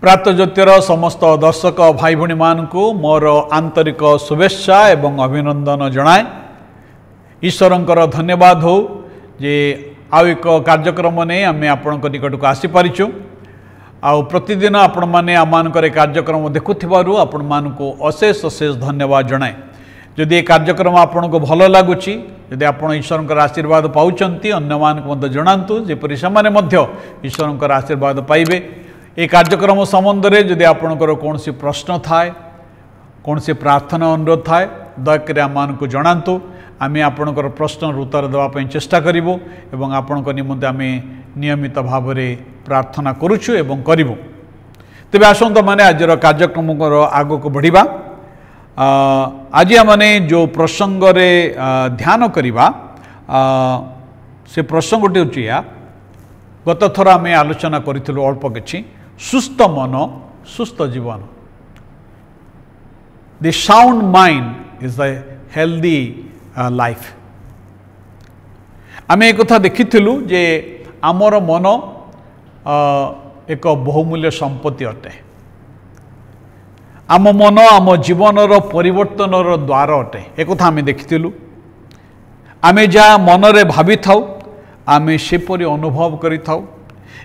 प्रात ज्योतिर समस्त दर्शक भाई भणी मानकु मोर आंतरिक शुभेच्छा एवं अभिनंदन जनाए। ईश्वरंकर धन्यवाद हो जे आउ एक कार्यक्रम ने आम आपण निकट को आसी परिचु। आउ प्रतिदिन आपण माने आमानकर कार्यक्रम देखुथिबारु आपण मानकु अशेष अशेष धन्यवाद जनाए। जदि ये कार्यक्रम आपन को भल लगुच जदि आप ईश्वर आशीर्वाद पाउचंती अन्य मानक जनातु जेपरि सेमाने मध्य ईश्वर आशीर्वाद पाइबे। ये कार्यक्रम संबंध में जदि आपणकर कौन सी प्रश्न थाए कौन सी प्रार्थना अनुरोध थाए दयाकोरी आम को जनातु। आम आपणकर प्रश्न उत्तर देवाई चेष्टा करूँ एवं आपण निमंते आम नियमित भाव में प्रार्थना करुचु एवं करूँ। तेरे आसत मैंने आज कार्यक्रम आग को बढ़िबा। आज मैंने जो प्रसंग रे ध्यान करिबा से प्रसंगटी हूँ या गत थर आम आलोचना करूँ अल्प किछि सुस्थ मन सुस्थ जीवन। The sound mind is the healthy life. आम एक कथा देखिथिलु जे आमर मन एक बहुमूल्य संपत्ति अटे। आम मन आम जीवन परिवर्तन द्वार अटे। एक कथा आम देखिथिलु। आम जहाँ मन रे भावी थाउ आम सेपरि अनुभव करि थाउ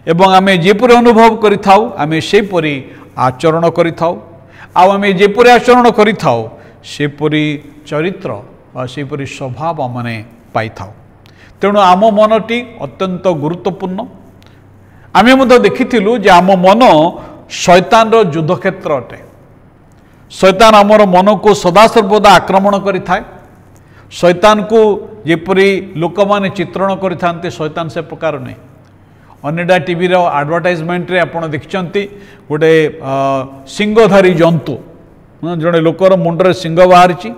एवं आम जेपरि अनुभव करि थाउ आम सेपरि आचरण करि थाउ। आम जेपरि आचरण करि थाउ सेपरि चरित्र और सेपरि स्वभाव आमने पाई थाउ। तेणु आम मनटी अत्यंत गुरुत्वपूर्ण। आम मध्य देखिथिलु जे आम मन शैतान रो युद्ध क्षेत्र अटे। शैतान आमर मन को सदासर्वदा आक्रमण करि थाए। शैतान को जेपरि लोक माने चित्रण करिथान्ते शैतान से प्रकार नहीं। अनेडा टीवी रो एडवर्टाइजमेंट रे आपण देखिचंती गोटे सिंहधारी जंतु जड़े लोकर मुंडरे सिंह बाहरी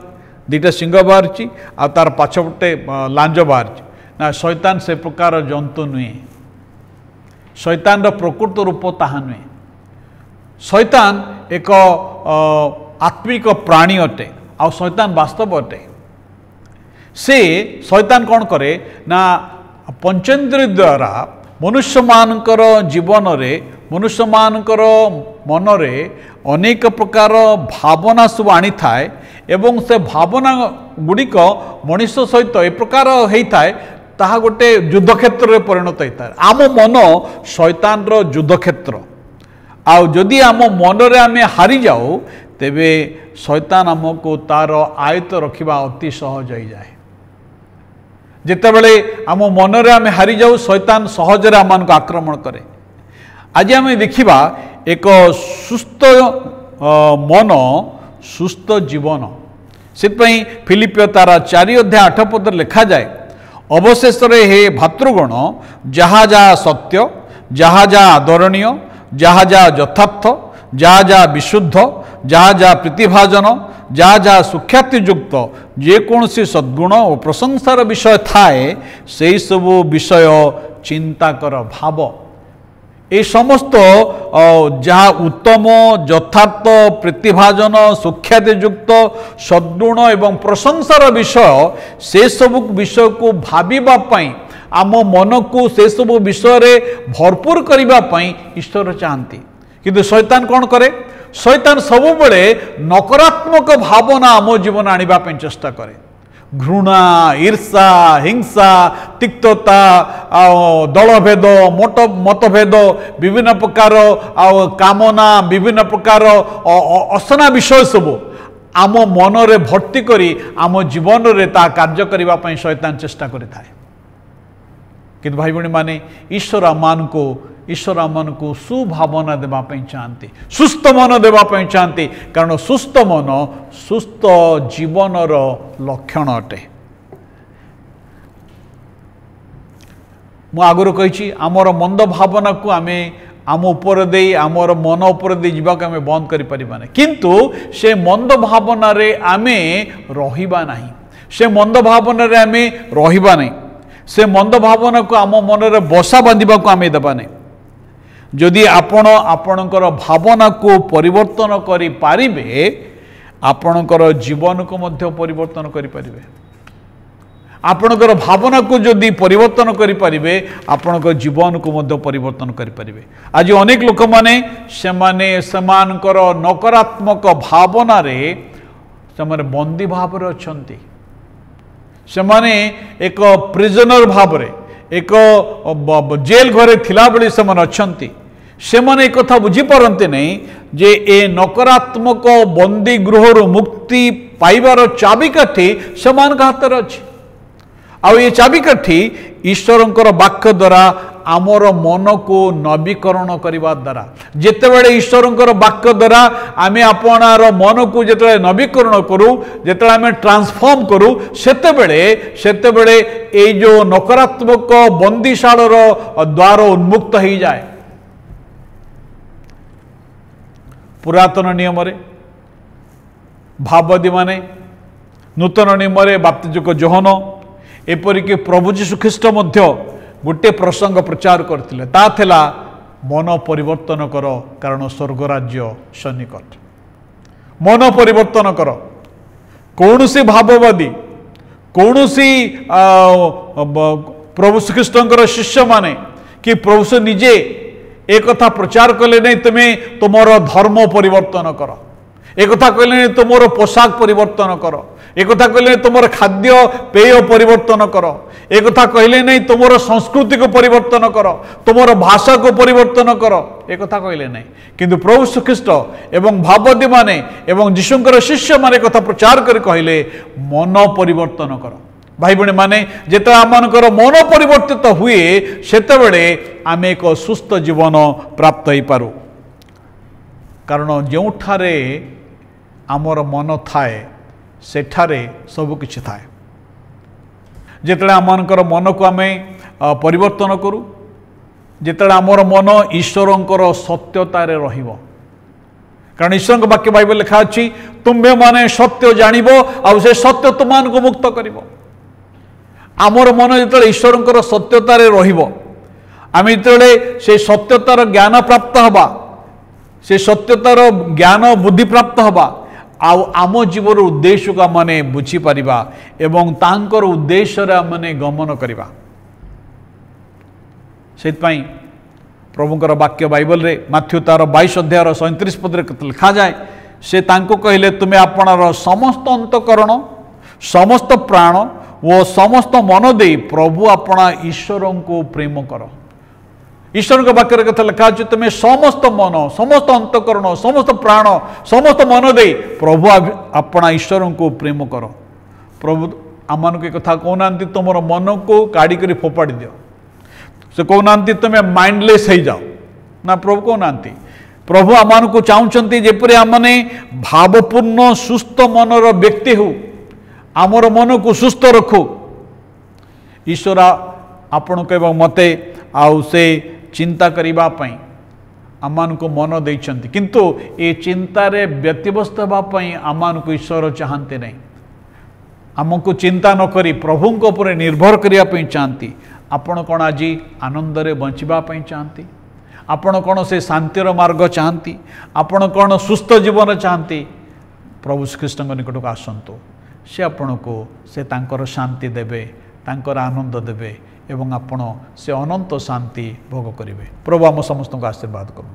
दुटा सिंह बाहरी आ तार पाछपटे लांज बाहरी ना। शैतान से प्रकार जंतु नुहे। शैतान रो प्रकृत रूप ताहा नुहे। शैतान एक आत्मिक प्राणी अटे आ शैतान वास्तव अटे। से शैतान कौन करे ना पंचेन्द्रिय द्वारा मनुष्य मानकर जीवन रे मनुष्य मानकर मन रे अनेक प्रकार भावना सब आनी थाए एवं से भावना गुड़िक मनुष्य सहित ए प्रकार होता है ताहा गोटे युद्ध क्षेत्र में परिणत होता है। आम मन शैतान रो युद्ध क्षेत्र। आउ जदि आम मन रे आमे हारी जाओ तेबे शैतान आमको तार आयत रखिबा अति सहज हो जाए। जितेबले आम मन रे आमे हारी जाऊ शैतान सहजरे आम को आक्रमण करे। आज आम देखिबा एक सुस्थ मन सुस्थ जीवन। से फिलिपियो तार 4 अध्याय 8 पद लिखा जाए अवशेष हे भातृगण जहाँ जहाँ सत्य जहाँ जहाँ आदरणीय जहाँ जहाँ यथार्थ जहाँ जहाँ विशुद्ध जहाँ जहाँ प्रीतिभाजन जहाँ जहाँ सुख्यातियुक्त जेकोसी सद्गुण और प्रशंसार विषय थाए से सबू विषय चिंता कर भाव। ये समस्त जहाँ उत्तम यथार्थ प्रीतिभाजन सुख्यातियुक्त सद्गुण एवं प्रशंसार विषय से सबु विषय को भाविबा पई आम मन को से सबु विषय रे भरपूर करिबा पई ईश्वर चाहती। किंतु शैतान कौन करे? शैतान सबु बड़े नकारात्मक भावना आम जीवन आनिबा पई चेष्टा करे। घृणा ईर्षा हिंसा तिक्तता दलभेद मतभेद विभिन्न प्रकार कामना विभिन्न प्रकार असना विषय सबू आम मन रे भर्ती करी आम जीवन रे ता कार्य करिबा पई शैतान चेष्टा करिथाए। किंतु भाई भणी माने ईश्वर आम को सुभावना देवाई चाहती सुस्थ मन देवाई चाहती। कारण सुस्थ मन सुस्थ जीवन लक्षण अटे। मु आगुरी कही आमर मंद भावना को आमे आम उपर दे आमर मन उपर दे जीवाक आमे बंद करि परिबा नै। किंतु से मंद भावना रे आमे रहिबा नाही। से मंद भावना रे आमे रहिबा नै। से मंद भावना को आम मन रे बसा बांधिबा को आमे देबा नै। जदि आपण आपणकर भावना को परिवर्तन करि पारिबे आपणकर जीवन को मध्य परिवर्तन करि पारिबे। आपणकर भावना को जदि परिवर्तन करें आपणकर जीवन को मध्य परिवर्तन करें। आज अनेक लोक माने सेमानकर नकारात्मक भावना रे से बंदी भाव अच्छा सेमाने एक प्रिजनर भाव एक जेल घरे थिला बेले से अच्छी से मैंने एक कथा बुझीपारती नहीं जे ए नकारात्मक बंदी गृह मुक्ति पाइबार चाबिकाठी से हाथ में अच्छी आउ ये चाबिकाठी ईश्वरंकर वाक्य द्वारा आमर मन को नवीकरण करने द्वारा जितेबाला ईश्वरंकर वाक्य द्वारा आम आपणार मन को जिते नवीकरण करूँ जिते आम ट्रांसफॉर्म करूँ सेतेबेले ये जो नकारात्मक बंदीशालर द्वार उन्मुक्त हो जाए। पुरातन नियम रे भाववादी माने नूतन नियम रे बाप्तिजक जोहन एपरिक प्रभु जीशु ख्रीष्ट मध्य गोटे प्रसंग प्रचार करथिले ता थिला मन परिवर्तन कर कारण स्वर्ग राज्य सन्निकट। मन परिवर्तन कर कौनसी भाववादी कौनसी प्रभु श्रीकृष्णकर शिष्य माने कि प्रभु से निजे एक कथा प्रचार कले नहीं तुम्हें तुमर धर्म परिवर्तन कर एक कथा कहले नहीं तुमर पोशाक परिवर्तन कर एक कथा कहले तुमर खाद्य पेय परिवर्तन कर एक कथा कहले नहीं तुमर संस्कृति को परिवर्तन कर तुमर भाषा को परिवर्तन कर एक कथा कहले नहीं किंतु प्रभु श्रीकृष्ण एवं भाववादी माने एवं यीशुंकर शिष्य माने कथा प्रचार कर कहले मन परिवर्तन कर। भाई बहनी माने जिते आमनकर मन परिवर्तित हुए सेतेबेले आम एक सुस्थ जीवन प्राप्त हो पारू कारण जोठारे आमर मन थाए सेठारे सबकिछि थाए। जिते आमनकर मन को आम परिवर्तन करूँ जिते आमर मन ईश्वरंकर सत्यतारे रहिबो कारण ईश्वर वाक्य बाइबल लिखा अछि तुम्भे माने सत्य जानिबो आ से सत्य तुमान को मुक्त करिबो। आमर मन जो ईश्वरंकर सत्यतार आम जो से सत्यतार ज्ञान प्राप्त हवा से सत्यतार ज्ञान बुद्धि प्राप्त हवा आम जीवन उद्देश्य को आम बुझीपर एवं तांकर उद्देश्य आमने गमन करवा से प्रभुंकर वाक्य बाइबल रे माथ्यू तार 22 अध्याय 37 पद लिखा जाए से तांको कहले तुम्हें आपणार समस्त अंतकरण समस्त प्राण वो समस्त मन दे प्रभु अपना ईश्वर को प्रेम कर। ईश्वर के वाक्य कथा लिखा अच्छे तुम्हें समस्त मन समस्त अंतकरण समस्त प्राण समस्त मन दे प्रभु अपना ईश्वर को प्रेम कर। प्रभु आम को कथा कहना तुम मन को काढ़ी कर फोपाड़ी दियो से कहना तुम्हें माइंडलेस हो जाओ ना प्रभु कहना प्रभु आम को चाहते जेपरी आमने भावपूर्ण सुस्थ मनर व्यक्ति हो आमर मन को सुस्थ रखो ईश्वर आपण को एवं मते आउ से चिंता करने आमान को मन देइछंती किंतु ये चिंतार व्यतिव्यस्त होगापी आमान को ईश्वर चाहते नहीं आमको चिंता न करी प्रभु उपर निर्भर करने चाहती आपण कौन आज आनंदरे बंचापी चाहती आपण कौन से शांतिर मार्ग चाहती आपण कौन सुस्थ जीवन चाहती प्रभु श्रीकृष्ण निकट को आसतु से आपण को से तांकर शांति देवे तांकर आनंद देवे एवं आपण से अनंत शांति भोग करेंगे। प्रभु आम समस्त को आशीर्वाद करूँ।